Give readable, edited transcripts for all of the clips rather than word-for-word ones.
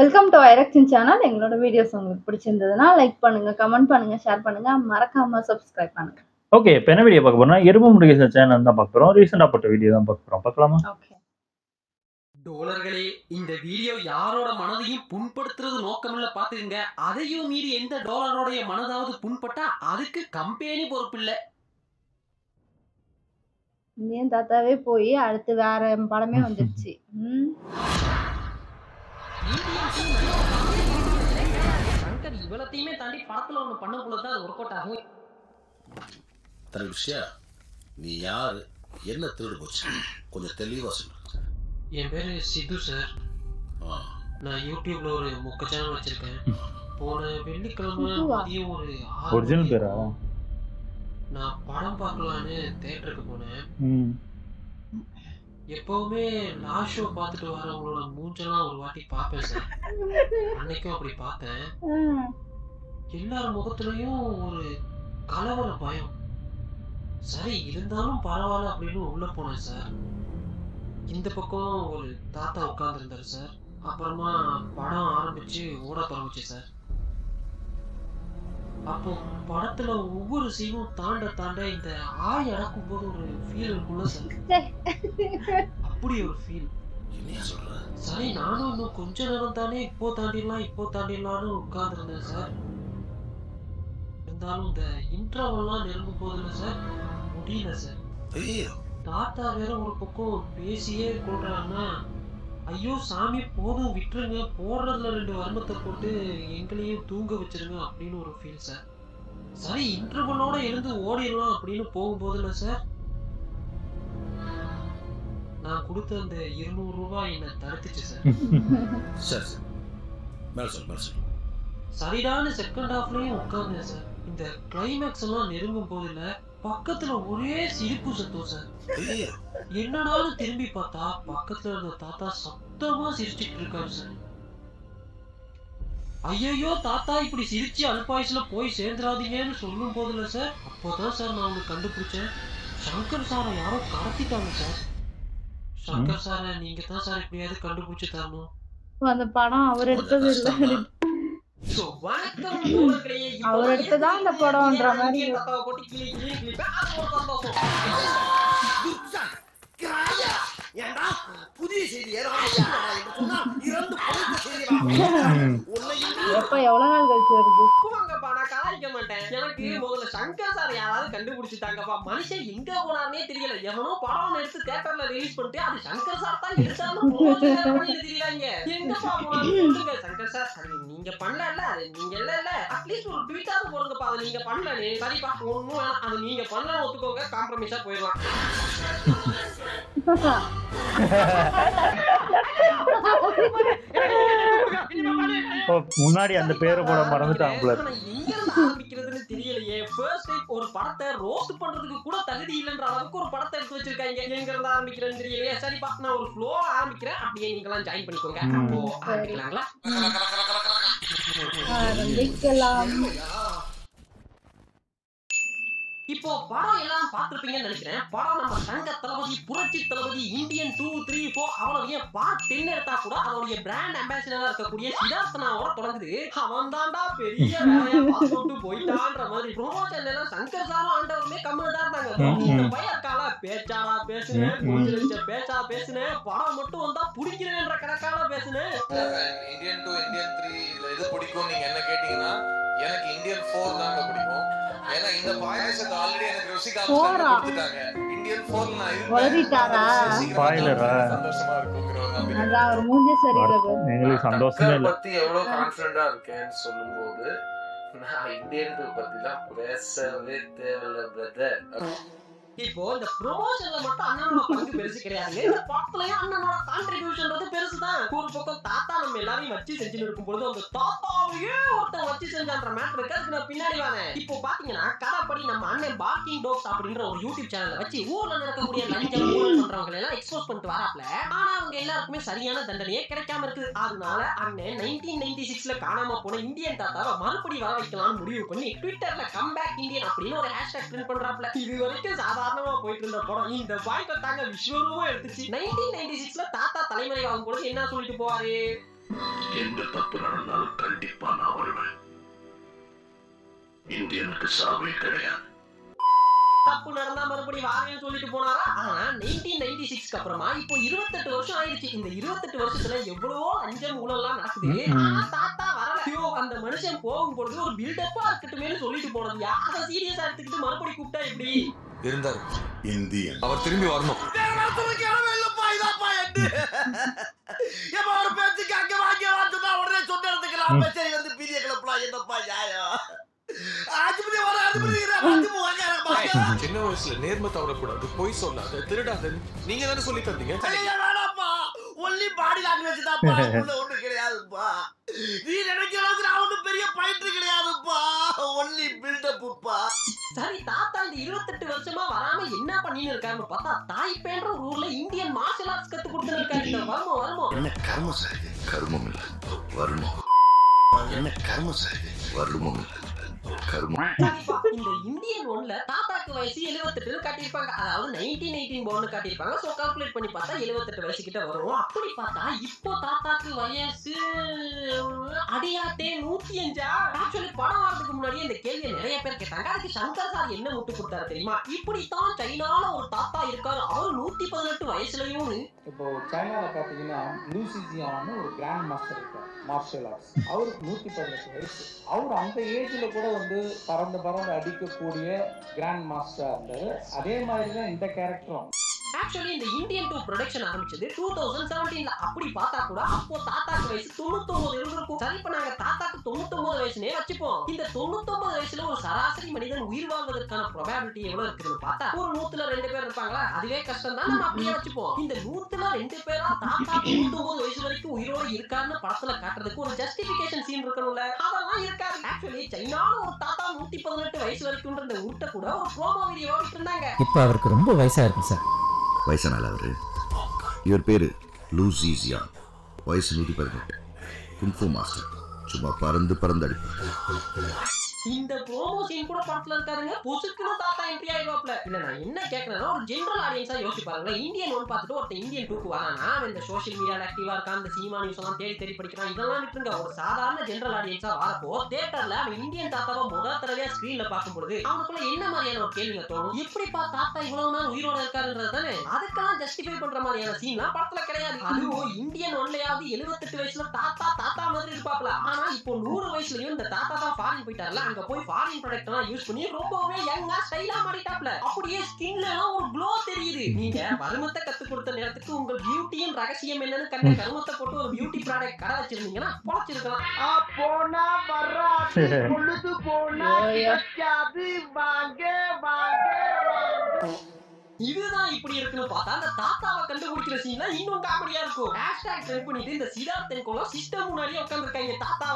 Welcome to ஐரக்ஷன் channel. எங்களோட videos உங்களுக்கு பிடிச்சிருந்ததுன்னா லைக் பண்ணுங்க, கமெண்ட் பண்ணுங்க, ஷேர் பண்ணுங்க, மறக்காம சப்ஸ்கிரைப் பண்ணுங்க. ஓகே, இப்போ என்ன வீடியோ பார்க்க போறோம்னா எறும்பு முருகேசன் சேனல் தான் பார்க்க போறோம். ரீசெண்டா போட்ட வீடியோ தான் பார்க்க போறோம். பார்க்கலாமா? ஓகே. டோலர்களே, இந்த வீடியோ யாரோட மனதையும் புண்படுத்துறது நோக்கமில்ல பாத்துக்கங்க. அதையும் மீறி எந்த டோலரோடைய மனதாவது புண்பட்டா அதுக்கு கம்பெனி பொறுப்பில்லை. இந்தியன் தாத்தாவே போய் அடுத்து வேற படமே வந்துருச்சு. சங்கர் இவ்வளத்தையுமே தாண்டி படத்துல ஒண்ணு பண்ணக்குள்ளதான் அது ஒர்க் அவுட் ஆகும். தனுஷா, நீ யாரு, என்ன திருடு போச்சு, கொஞ்சம் தெளிவா சொல்லு. என் பேரு சித்து சார். நான் யூடியூப்ல ஒரு முக்க சேனல் வச்சிருக்கேன். போன வெள்ளிக்கிழமை மதியம் ஒரு ஒரிஜினல் பேரா? நான் படம் பார்க்கலான்னு தியேட்டருக்கு போனேன். எப்பவுமே லாஸ்ட் ஷோ பார்த்துட்டு வரவங்களோட மூஞ்செல்லாம் ஒரு வாட்டி பார்ப்பேன் சார். அன்னைக்கும் அப்படி பார்த்தேன். எல்லார் முகத்துலயும் ஒரு கலவர பயம். சரி இருந்தாலும் பரவாயில்ல அப்படின்னு உள்ள போனேன் சார். இந்த பக்கம் ஒரு தாத்தா உட்கார்ந்துருந்தாரு சார். அப்புறமா படம் ஆரம்பிச்சு ஓட தொடங்குச்சு சார். அப்போ படத்துல ஒவ்வொரு சீனும் தாண்ட இந்த ஆய் அடக்கும் போது ஒரு ஃபீல் இருக்குல்ல சார், அப்படி ஒரு ஃபீல். சரி நானும் இன்னும் கொஞ்ச நேரம் தானே, இப்போ தாண்டிடலாம்னு உட்கார்ந்துருந்தேன் சார். இருந்தாலும் இந்த இன்டர்வெல்லாம் நெருங்கும் போதுல சார் முடியல சார். தாத்தா வேற ஒரு பக்கம் பேசியே கொள்றாங்கன்னா, ஐயோ சாமி போதும் விட்டுருங்க, போடுறதுல 2 வர்மத்தை போட்டு எங்களையும் தூங்க வச்சிருங்க அப்படின்னு ஒரு ஃபீல் சார். சரி இன்டர்வலோட எழுந்து ஓடிடலாம் அப்படின்னு போகும்போதுல சார், நான் கொடுத்த அந்த 200 ரூபாய் என்ன தடுத்துச்சு சார். சரிடான செகண்ட் ஹாஃப்லயும் உட்கார்ந்தேன் சார். இந்த கிளைமேக்ஸ் எல்லாம் நெருங்கும் போதுல பக்கத்துல ஒரே சிரிப்பு சத்தம் சார். என்னடான்னு திரும்பி பார்த்தா பக்கத்துல இருந்த தாத்தா சத்தமா சிரிச்சுட்டு இருக்காரு சார். ஐயோ தாத்தா இப்படி சிரிச்சு அல்பாயுசுல போய் சேர்ந்துடாதீங்கன்னு சொல்லும் போதுல சார், அப்போதான் சார் நான் உங்களுக்கு கண்டுபிடிச்சேன், சங்கர் சாரை யாரோ கடத்திட்டாங்க சார். சங்கர் சாரை நீங்க தான் சார் எப்படியாவது கண்டுபிடிச்சு தரணும். அந்த படம் அவர் எடுத்தது இல்ல, அவர் எடுத்ததான் அந்த படம்ன்ற மாதிரி. புதிய செய்தி எப்ப எவ்வளவு நாள் கழிச்சு வருது? நான் கலாய்க்க மாட்டேன். எனக்கு முதல்ல சங்கர் சார் யாராவது கண்டுபிடிச்சிட்டாங்கப்பா. மனுஷன் எங்க போனார்னே தெரியல. எவனோ படம் எடுத்து தியேட்டர்ல ரிலீஸ் பண்ணிட்டு அது சங்கர் சார் தான் எடுத்தாலும் தெரியலாங்க. எங்கப்பா போனாங்க சங்கர் சார்? அது நீங்க பண்ணல, அது நீங்க இல்ல அட்லீஸ்ட் ஒரு ட்வீட்டாவது போடுங்கப்பா. அது நீங்க பண்ணல, சரிப்பா ஒண்ணும் வேணாம், அது நீங்க பண்ணல ஒத்துக்கோங்க, காம்ப்ரமைஸா போயிடலாம். முன்னாடி அந்த பேரை போட மறந்துட்டாங்க. ஆரம்பிக்கிறதுன்னு தெரியலையே. ஃபர்ஸ்ட் டைம் ஒரு படத்தை ரோஸ்ட் பண்றதுக்கு கூட தகுதி இல்லைன்ற அளவுக்கு ஒரு படத்தை எடுத்து வச்சிருக்காங்க. எங்க இருந்து ஆரம்பிக்கிறதுன்னு தெரியலையே. சரிப்பா நான் ஒரு ஃப்ளோ ஆரம்பிக்கிறேன், அப்படியே நீங்க எல்லாம் ஜாயின் பண்ணிக்கோங்க. அப்போ ஆரம்பிக்கலாங்களா? இப்போ படம் எல்லாம் பார்த்திருப்பீங்கன்னு நினைக்கிறேன். படம் நம்ம தங்க தளபதி, புரட்சி தளபதி, இந்தியன் 2, 3, 4 அவ்வளவு ஏன் பார்ட் 10 எடுத்தா கூட அதோடைய பிராண்ட் அம்பாசிடரா இருக்கக்கூடிய சித்தார்த்தனாவோட தொடங்குது. அவன் தாண்டா பெரிய வேலையா பார்த்துட்டு போயிட்டான்ற மாதிரி ப்ரோமோஷன் எல்லாம் சங்கர் சாரும் ஆண்டவருமே கம்முன்னு தான் இருந்தாங்க. இந்த பையன் கால பேச்சாளா பேசுனேன், கொஞ்சம் லட்சம் பேச்சா பேசுனேன், படம் மட்டும் வந்தா புடிக்கிறேன்ற கணக்கால பேசுனேன். இந்தியன் 2, இந்தியன் 3 இதுல எது பிடிக்கும் நீங்க என்ன கேட்டீங்கன்னா, எனக்கு இந்தியன் 4 தாங்க பிடிக்கும். ஏன்னா இந்த பாயாசத்தை ஆல்ரெடி எனக்கு ருசிகா கொடுத்துட்டாங்க. இந்தியன் 4 நான் வளரிட்டாரா ஸ்பாயிலரா? சந்தோஷமா இருக்குங்கறவங்க அதான் ஒரு மூஞ்சி சரியில்லை. எங்களுக்கு சந்தோஷமே இல்ல. பத்தி எவ்வளவு கான்ஃபிடென்ட்டா இருக்கேன்னு சொல்லும்போது நான் இந்தியன் 2 பத்திலாம் பேசவே தேவையில்ல பிரதர். இப்போ இந்த ப்ரொமோஷன்ல மட்டும் அண்ணனோட பங்கு பெருசு கிடையாது. இந்த படத்துலயும் அண்ணனோட கான்ட்ரிபியூஷன்றது பெருசுதான். ஒரு பக்கம் தாத்தா நம்ம எல்லாரையும் வச்சு செஞ்சுட்டு இருக்கும்போது அந்த தாத்தாவையே ஒருத்தன் வச்சு செஞ்சான்ற மேட்டர் இருக்கு. அதுக்கு நான் பின்னாடி வரேன். இப்போ பாத்தீங்கன்னா கதைப்படி நம்ம அண்ணன் பார்க்கிங் டாக்ஸ் அப்படின்ற ஒரு யூடியூப் சேனலை வச்சு ஊர்ல நடக்கக்கூடிய லஞ்சம் ஊழல் பண்றவங்க எல்லாம் எக்ஸ்போஸ் பண்ணிட்டு வராப்ல. ஆனா அவங்க எல்லாருக்குமே சரியான தண்டனையே கிடைக்காம இருக்குது. அதனால அண்ணன் 1996ல காணாம போன இந்தியன் தாத்தாவை மறுபடி வர வைக்கலாம்னு முடிவு பண்ணி ட்விட்டர்ல கம்பேக் இந்தியன் அப்படின்னு ஒரு ஹேஷ்டேக் பிரிண்ட் பண்றாப்ல. இது வரைக்கும் சாதாரணமா போயிட்டு இருந்த படம் இந்த பாய்க்கு தாங்க விஸ்வரூபம் எடுத்துச்சு. 1996ல தாத்தா தலைமுறை ஆகும் பொழுது என்ன சொல்லிட்டு போவாரு, எந்த தப்பு நடந்தாலும் கண்டிப்பா நான் வருவேன். இந்தியனுக்கு சாவே கிடையாது. தப்பு நடந்தா மறுபடியும் வாரேன்னு சொல்லிட்டு போனாரா? ஆனா 1996க்கு அப்புறமா இப்போ 28 வருஷம் ஆயிடுச்சு. இந்த 28 வருஷத்துல எவ்வளவோ லஞ்சம் ஊழல்லாம் நடக்குது. ஆனா தாத்தா வரல. அந்த மனுஷன் போகும்பொழுது ஒரு பில்டப்பா இருக்கட்டுமே சொல்லிட்டு போனது அதை சீரியஸா எடுத்துக்கிட்டு மறுபடியும் கூப்பிட்டா எப்படி இருந்தாரு இந்தியன் அவர் திரும்பி வரணும். ஒரு பேச்சுக்கு அங்க வாங்கி வாங்கினா உடனே சொன்ன இடத்துக்கு சரி வந்து பெரிய கிளப்பலாம் என்னப்பா நியாயம். சின்ன வயசுல நேர்மை தவறக்கூடாது, பொய் சொல்லாது, திருடாது நீங்க தானே சொல்லி தந்தீங்க. ஒன்லி பாடி லாங்குவேஜ் தான்ப்பா, ஒண்ணு கிடையாதுப்பா. நீ நினைக்கிற அளவுக்கு நான் ஒன்னும் பெரிய பயிற்று கிடையாதுப்பா, ஒன்லி பில்டப்புப்பா. சரி தாத்தா இந்த 28 வருஷமா வராம என்ன பண்ணின்னு இருக்காருன்னு பார்த்தா தாய்பேன்ற ஒரு ஊர்ல இந்தியன் மார்ஷல் ஆர்ட்ஸ் கத்து கொடுத்துட்டு இருக்காரு. இந்த வருமோ என்ன கர்மம் சார் இது? கர்மம் இல்ல வருமம். என்ன கர்மம் சார் இது? வருமம் இல்ல கர்மம். இந்த இந்தியன் ஒன்ல தாத்தாக்கு வயசு 78 காட்டியிருப்பாங்க. அதாவது 1918 born காட்டியிருப்பாங்க. சோ கால்குலேட் பண்ணி பார்த்தா 78 வயசு கிட்ட வரும். அப்படி பார்த்தா இப்போ தாத்தாக்கு வயசு அடியாட்டே 105. ஆக்சுவலி படம் வரதுக்கு முன்னாடியே இந்த கேள்வியை நிறைய பேர் கேட்டாங்க. அதுக்கு சங்கர் சார் என்ன முட்டு கொடுத்தாரு தெரியுமா? இப்படித்தான் சைனால ஒரு தாத்தா இருக்காரு, அவர் 118 வயசுலயும். இப்போ சைனால பாத்தீங்கன்னா லூசிஜியான்னு ஒரு கிராண்ட் மாஸ்டர் இருக்கார் மார்ஷல் ஆர்ட்ஸ். அவருக்கு 118 வயசு. அவர் அந்த ஏஜ்ல கூட வந்து பறந்து அடிக்கக்கூடிய கிராண்ட் மாஸ்டரா இருந்தாரு. அதே மாதிரிதான் இந்த கேரக்டரும். ஆக்சுவலி இந்த இந்தியன் 2 ப்ரொடக்ஷன் ஆரம்பிச்சது 2017ல. அப்படி பார்த்தா கூட அப்போ தாத்தாக்கு வயசு 99 இருந்திருக்கும். சரி இப்ப நாங்க தாத்தாக்கு 99 வயசுனே வச்சுப்போம். இந்த 99 வயசுல ஒரு சராசரி மனிதன் உயிர் வாழ்வதற்கான ப்ராபபிலிட்டி எவ்வளவு இருக்குன்னு பார்த்தா ஒரு 100ல 2 பேர் இருப்பாங்களா? அதுவே கஷ்டம் தான். நம்ம அப்படியே வச்சுப்போம். இந்த 100ல 2 பேரா தாத்தா 99 வயசு வரைக்கும் உயிரோட இருக்காருன்னு படத்துல காட்டுறதுக்கு ஒரு ஜஸ்டிபிகேஷன் சீன் இருக்கணும்ல, அதெல்லாம் இருக்காது. ஆக்சுவலி சைனால ஒரு தாத்தா 118 வயசு வரைக்கும் இந்த ஊட்ட கூட ஒரு ப்ரோமோ வீடியோ இருந்தாங்க. இப்ப அவருக்கு ரொம்ப வயசா இருக்கு சார். வயசானால அவரு. இவர் பேரு லூசிஜியா, வயசு 118, குங்ஃபூ மாஸ்டர். சும்மா பறந்து அடிப்பார். இந்த ப்ரோமோ சீன் கூட படத்துல இருக்காருங்க. பொசுக்குன்னு தாத்தா என்ட்ரி ஆயிடுவாப்ல. இல்ல நான் என்ன கேக்குறேன்னா ஒரு ஜெனரல் ஆடியன்ஸா யோசிச்சு பாருங்க. இந்தியன் 1 பார்த்துட்டு ஒருத்தன் இந்தியன் 2க்கு வரானா, இந்த சோஷியல் மீடியால ஆக்டிவா இருக்கான், இந்த சினிமா நியூஸ் எல்லாம் தேடி படிக்கிறான், இதெல்லாம் விட்டுருங்க. ஒரு சாதாரண ஜெனரல் ஆடியன்ஸா வரப்போ தியேட்டர்ல அவன் இந்தியன் தாத்தாவை முதல் தடவையா ஸ்கிரீன்ல பார்க்கும்போது அவனுக்குள்ள என்ன மாதிரியான ஒரு கேள்விங்க தோணும்? எப்படிப்பா தாத்தா இவ்வளவு நாள் உயிரோட இருக்காருன்றது தானே. அதுக்கெல்லாம் ஜஸ்டிஃபை பண்ற மாதிரியான சீன்லாம் படத்துல கிடையாது. அதுவும் இந்தியன் 1லயாவது 78 வயசுல தாத்தா மாதிரி இருப்பாப்ல. ஆனா இப்போ 100 வயசுலயும் இந்த தாத்தா தான் ஃபாரின் போயிட்டார்ல, அங்க போய் ஃபாரின் ப்ராடக்ட் எல்லாம் யூஸ் பண்ணி ரொம்பவே யங்கா ஸ்டைலா மாறிட்டாப்ல. அப்படியே ஸ்கின்ல எல்லாம் ஒரு க்ளோ தெரியுது. நீங்க வருமத்தை கத்து கொடுத்த நேரத்துக்கு உங்க பியூட்டியின் ரகசியம் என்னன்னு கண்ட கருமத்தை போட்டு ஒரு பியூட்டி ப்ராடக்ட் கடை வச்சிருந்தீங்கன்னா பொழைச்சிருக்கலாம். போனா வராது பொழுது போனா கிடைக்காது வாங்க. இதுதான் இப்படி இருக்குன்னு பார்த்தா அந்த தாத்தாவை கண்டுபிடிக்கிற சீன்ல இன்னும் காமெடியா இருக்கும். ஹேஷ்டாக் ட்ரெண்ட் பண்ணிட்டு இந்த சித்தார்த்தன் கோல சிஸ்டம் முன்னாடியே உட்கார்ந்திருக்காங்க. தாத்தா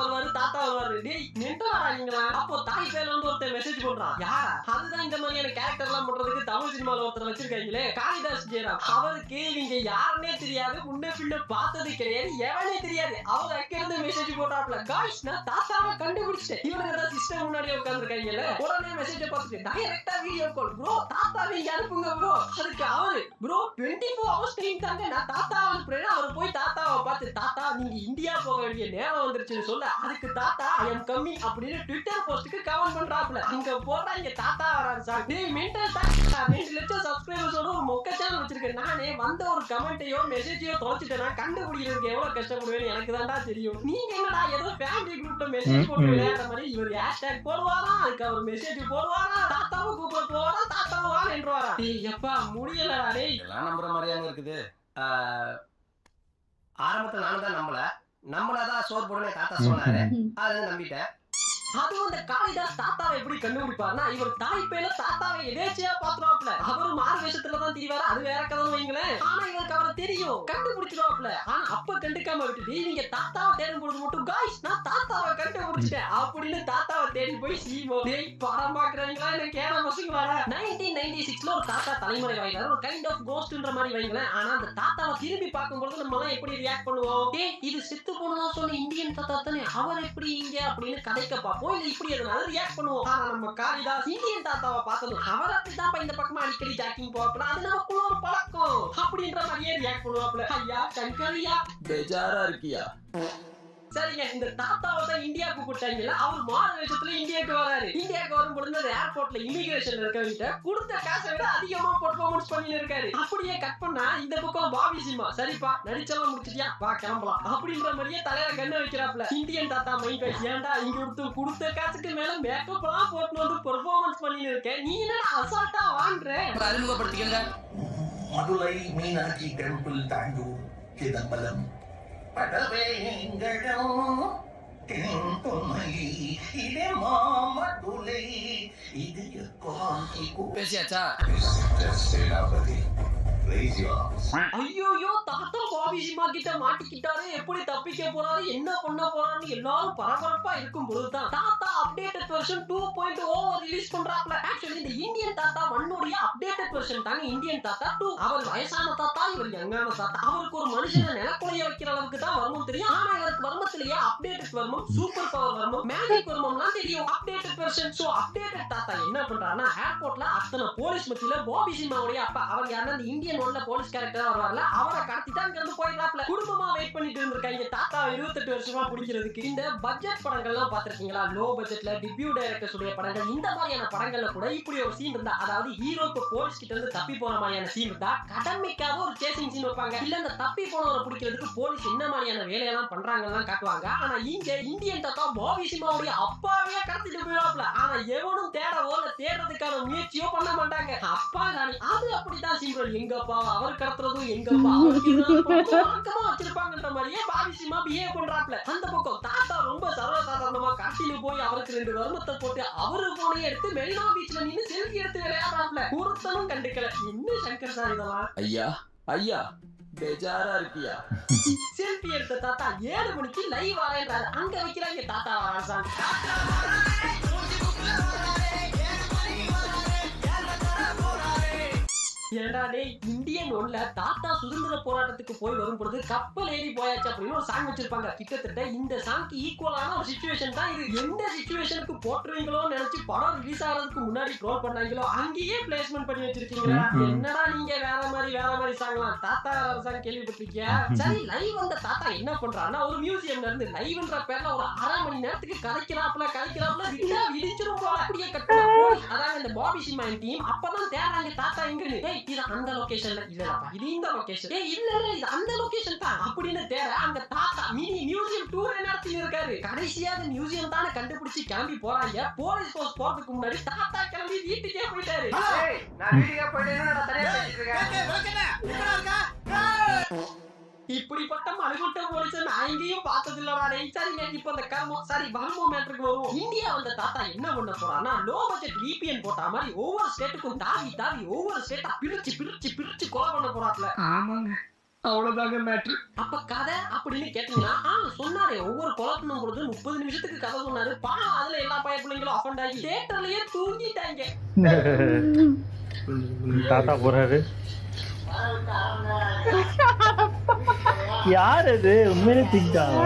வருவாரு. டேய் நெட்டறாங்களா? அப்போ தாய் பேர்ல வந்து ஒருத்தர் மெசேஜ் பண்றான். யாரா? அதுதான் இந்த மாதிரியான கேரக்டர் எல்லாம் பண்றதுக்கு தமிழ் சினிமால ஒருத்தர் வச்சிருக்காங்களே, காளிதாஸ் ஜெயராம். அவருக்கு இவங்க யாருன்னே தெரியாது, முன்ன பின்ன பார்த்தது கிடையாது, எவனே தெரியாது. அவர் அங்கிருந்து மெசேஜ் போட்டாப்ல, காய்ஸ் நான் தாத்தாவை கண்டுபிடிச்சேன். இவனுங்க தான் சிஸ்டம் முன்னாடியே உட்கார்ந்திருக்காங்கல்ல. உடனே மெசேஜ் பார்த்துட்டு டைரக்டா வீடியோ கால், ப்ரோ தாத்தாவை இங்க அனுப்புங்க ப்ரோ. அதுக்கு அவரு ப்ரோ 24 hours டைம் தாங்க, நான் தாத்தாவை அனுப்புறேன். அவர் போய் தாத்தாவை பார்த்து, தாத்தா நீங்க இந்தியா போக வேண்டிய நேரம் வந்துருச்சுன்னு சொல்ல, அதுக்கு தாத்தா ஐ அம் கம்மிங் அப்படின்னு ட்விட்டர் போஸ்டுக்கு கமெண்ட் பண்றாப்ல. அங்க போட்டா இங்க தாத்தா வராரு சார். டேய் மென்டல் தாத்தா 2 லட்சம் சப்ஸ்கிரைபர்ஸோட ஒரு மொக்க சேனல் வச்சிருக்கேன். நானே வந்த ஒரு கமெண்ட்டையோ மெசேஜையோ தொலைச்சிட்டேன்னா கண்டுபிடிக்கிறதுக்கு எவ்வளவு கஷ்டப்படுவேன்னு எனக்கு தான்டா தெரியும். நீங்க என்னடா ஏதோ ஃபேமிலி குரூப்ல மெசேஜ் போட்டு விளையாடுற மாதிரி இவர் ஹேஷ்டாக் போடுவாரா, அதுக்கு அவர் மெசேஜ் போடுவாரா, தாத்தாவை கூப்பிட போவாரா, தாத்தாவை வாங்கன்றாரா. டேய் முடியலடா டேய். எல்லாம் நம்புற மாதிரியாங்க இருக்குது. ஆரம்பத்துல நானும் தான் நம்மளாதான் சோறு போடுன்னு தாத்தா சொன்னாரு, அதை நம்பிட்டேன். அதுவும் அந்த காளிதாஸ் தாத்தாவை எப்படி கண்டுபிடிப்பாருன்னா, இவர் தாய் பேர்ல தாத்தாவை எதேச்சியா பாத்துருவாப்ல. அவரு மாறு வேஷத்துல தான் திரிவாரு, அது வேற கதை வைங்களேன். ஆனா இவருக்கு அவரை தெரியும், கண்டுபிடிச்சிருவாப்ல. ஆனா அப்ப கண்டுக்காம விட்டுட்டு இவங்க தாத்தாவை தேடும் பொழுது மட்டும் காய்ஸ் நான் தாத்தாவை கண்டுபிடிச்சிட்டேன் அப்படின்னு தாத்தாவை தேடி போய் சீமோ டேய் படம் பாக்குறாங்களா என்ன கேன பசங்களா. 1996ல ஒரு தாத்தா தலைமுறை வாயிலாரு, ஒரு கைண்ட் ஆஃப் கோஸ்ட்ன்ற மாதிரி வைங்களேன். ஆனா அந்த தாத்தாவை திரும்பி பார்க்கும்போது நம்ம எல்லாம் எப்படி ரியாக்ட் பண்ணுவோம்? ஏய் இது செத்து போனதா சொன்ன இந்தியன் தாத்தா தானே, அவர் எப்படி இங்க அப்படின்னு கதைக்க பார்ப்போம். பார்ப்போம், இல்ல இப்படி எதனால ரியாக்ட் பண்ணுவோம். ஆனா நம்ம காளிதாஸ் இந்தியன் தாத்தாவை பார்த்ததும் அவர் அப்படிதான் இந்த பக்கமா அடிக்கடி ஜாக்கிங் போவாப்ல, அது நமக்குள்ள ஒரு பழக்கம் அப்படின்ற மாதிரியே ரியாக்ட் பண்ணுவாப்ல. ஐயா சங்கரியா பேஜாரா இருக்கியா? சரிங்க, இந்த தாத்தாவை தான் இந்தியாவுக்கு கூட்டாங்கல்ல, அவர் மாறு வேஷத்துல இந்தியாவுக்கு வராரு. இந்தியாவுக்கு வரும்பொழுது அந்த ஏர்போர்ட்ல இமிகிரேஷன்ல இருக்கவங்க கொடுத்த காசை விட அதிகமா பெர்ஃபார்மன்ஸ் பண்ணிட்டு இருக்காரு. அப்படியே கட் பண்ணா இந்த பக்கம் பாபி சிம்மா, சரிப்பா நடிச்செல்லாம் முடிச்சிட்டியா, வா கிளம்பலாம் அப்படின்ற மாதிரியே தலையில கண்ண வைக்கிறாப்ல. இந்தியன் தாத்தா மைண்ட் வாய்ஸ், ஏன்டா இங்க கொடுத்த காசுக்கு மேல மேக்கப் எல்லாம் போட்டு வந்து பெர்ஃபார்மன்ஸ் பண்ணிட்டு இருக்க, நீ என்ன அசால்ட்டா வாங்குற? அறிமுகப்படுத்திக்கங்க. மதுரை மீனாட்சி டெம்பிள் தாண்டூர் சிதம்பரம் படவேங்கடம் தென்தொன்மை இதே மாமதுரை இது பேசியாச்சா? சேனாபதி ஐயோ தாத்தா பாபி சிம்மா கிட்ட மாட்டிக்கிட்டாரு, எப்படி தப்பிக்க போறாரு, என்ன பண்ண போறான்னு எல்லாரும் பரபரப்பா இருக்கும் பொழுதுதான் தாத்தா அப்டேட்டட் வெர்ஷன் 2.0 ரிலீஸ் பண்றாப்ல. ஆக்சுவலி இந்த இந்தியன் தாத்தா 1 அப்டேட்டட் வெர்ஷன் தாங்க இந்தியன் தாத்தா 2. அவர் வயசான தாத்தா, இவர் யங்கான தாத்தா. அவருக்கு ஒரு மனுஷனை நிலக்குலைய வைக்கிற அளவுக்கு தான் வர்மம் தெரியும். ஆனா இவருக்கு வர்மத்திலேயே அப்டேட்டட் வர்மம், சூப்பர் பவர் வர்மம், மேஜிக் வர்மம்லாம் தெரியும். Updated version. சோ அப்டேட்டட் தாத்தா என்ன பண்றாருன்னா ஏர்போர்ட்ல அத்தனை போலீஸ் மத்தியில பாபி சிம்மாவுடைய அப்பா, அவர் யாருன்னா இந்த இந்தியன் ஒன்ல போலீஸ் கேரக்டரா வருவார்ல, அவரை கடத்திட்டு அங்க இருந்து போயிடலாப்ல. குடும்பமா வெயிட் பண்ணிட்டு இருந்திருக்காங்க தாத்தா 28 வருஷமா பிடிக்கிறதுக்கு. இந்த பட்ஜெட் படங்கள்லாம் பாத்திருக்கீங்களா, லோ பட்ஜெட்ல டிபியூ டைரக்டர்ஸ் உடைய படங்கள், இந்த மாதிரியான படங்கள்ல கூட இப்படி ஒரு சீன் இருந்தா, அதாவது ஹீரோக்கு போலீஸ் கிட்ட இருந்து தப்பி போற மாதிரியான சீன் இருந்தா கடமைக்காக ஒரு சேசிங் சீன் வைப்பாங்க. இல்ல இந்த தப்பி போனவரை பிடிக்கிறதுக்கு போலீஸ் என்ன மாதிரியான வேலையெல்லாம் பண்றாங்கன்னு காட்டுவாங்க. ஆனா இங்க இந்தியன் தாத்தா பாபி சிம்மாவுடைய அப்பாவே கடத்திட்டு போயிடுவாப்ல. ஆனா எவனும் தேடவோ இல்ல தேடுறதுக்கான முயற்சியோ பண்ண மாட்டாங்க. அப்பா தானே அது அப்படித்தான் சிம்ரன், எங்கப்பா அவர் கடத்துறதும் எங்கப்பா வச்சிருப்பாங்கன்ற மாதிரியே பாபி சிம்மா பிஹேவ் பண்றாப்ல. அந்த பக்கம் தாத்தா ரொம்ப சர்வசாதாரணமா காட்டில போய் அவருக்கு 2 வர்மத்தை போட்டு அவரு போனையே எடுத்து மெரினா பீச்ல நின்னு செல்ஃபி எடுத்து விளையாடுறாப்ல. ஒருத்தனும் கண்டுக்கல. என்ன சங்கர் சார் இதெல்லாம்? ஐயா பேஜாரா இருக்கியா? செல்ஃபி எடுத்த தாத்தா 7 மணிக்கு லைவ் வரேன்றாரு. அங்க வைக்கிறாங்க தாத்தா வரான். ஏண்டா டேய், இந்தியன் ஒன்ல தாத்தா சுதந்திர போராட்டத்துக்கு போய் வரும் பொழுது கப்பல் ஏறி போயாச்சு அப்படின்னு ஒரு சாங் வச்சிருப்பாங்க. கிட்டத்தட்ட இந்த சாங்க்கு ஈக்குவலான ஒரு சிச்சுவேஷன் தான் இது. எந்த சிச்சுவேஷனுக்கு போட்டுருவீங்களோ நினைச்சு படம் ரிலீஸ் ஆகிறதுக்கு முன்னாடி ட்ரோல் பண்ணாங்களோ அங்கேயே பிளேஸ்மெண்ட் பண்ணி வச்சிருக்கீங்களா? என்னடா நீங்க வேற மாதிரி சாங்லாம் தாத்தா சாங் கேள்விப்பட்டிருக்கியா? சரி, லைவ் வந்த தாத்தா என்ன பண்றாருன்னா ஒரு மியூசியம்ல இருந்து லைவ்ன்ற பேர்ல ஒரு 1/2 மணி நேரத்துக்கு கதைக்கிறாப்ல விட்டா இடிச்சிரும் போல. அப்படியே கட்டுனா போலீஸ், அதாவது இந்த பாபி சிம்மா டீம் அப்பதான் தேடுறாங்க தாத்தா எங்கன்னு. இது அந்த லொகேஷன்ல இல்லப்பா, இது இந்த லொகேஷன், இல்ல இது அந்த லொகேஷன் தான் அப்படின்னு தேட அந்த தாத்தா மினி மியூசியம் டூர் நடத்தி இருக்காரு. கடைசியா அந்த மியூசியம் தானே கண்டுபிடிச்சு கிளம்பி போறாங்க. போலீஸ் போஸ்ட் போறதுக்கு முன்னாடி தாத்தா கிளம்பி வீட்டுக்கே போயிட்டாரு. நான் வீட்டுக்கே போயிட்டேன்னா தனியா இப்படிப்பட்ட மலைமுட்ட போலீஸ் நான் எங்கேயும் பார்த்தது இல்லடா. சரிங்க, இப்ப அந்த கர்மம் சரி வர்மம் மேட்டருக்கு வருவோம். இந்தியா வந்த தாத்தா என்ன பண்ண போறான்னா லோ பட்ஜெட் VPN போட்ட மாதிரி ஒவ்வொரு ஸ்டேட்டுக்கும் தாவி ஒவ்வொரு ஸ்டேட்டா பிரிச்சு கொலை பண்ண போறாப்ல. ஆமாங்க, அவ்வளவுதாங்க மேட்ரு. அப்ப கதை அப்படின்னு கேட்டீங்கன்னா சொன்னாரு. ஒவ்வொரு கொலை பண்ணும் பொழுது 30 நிமிஷத்துக்கு கதை சொன்னாரு. பாவம் அதுல எல்லா பைய பிள்ளைங்களும் அஃபண்ட் ஆகி தியேட்டர்லயே தூங்கிட்டாங்க. தாத்தா போறாரு. யார் அது உண்மையிலே திட்டாங்க?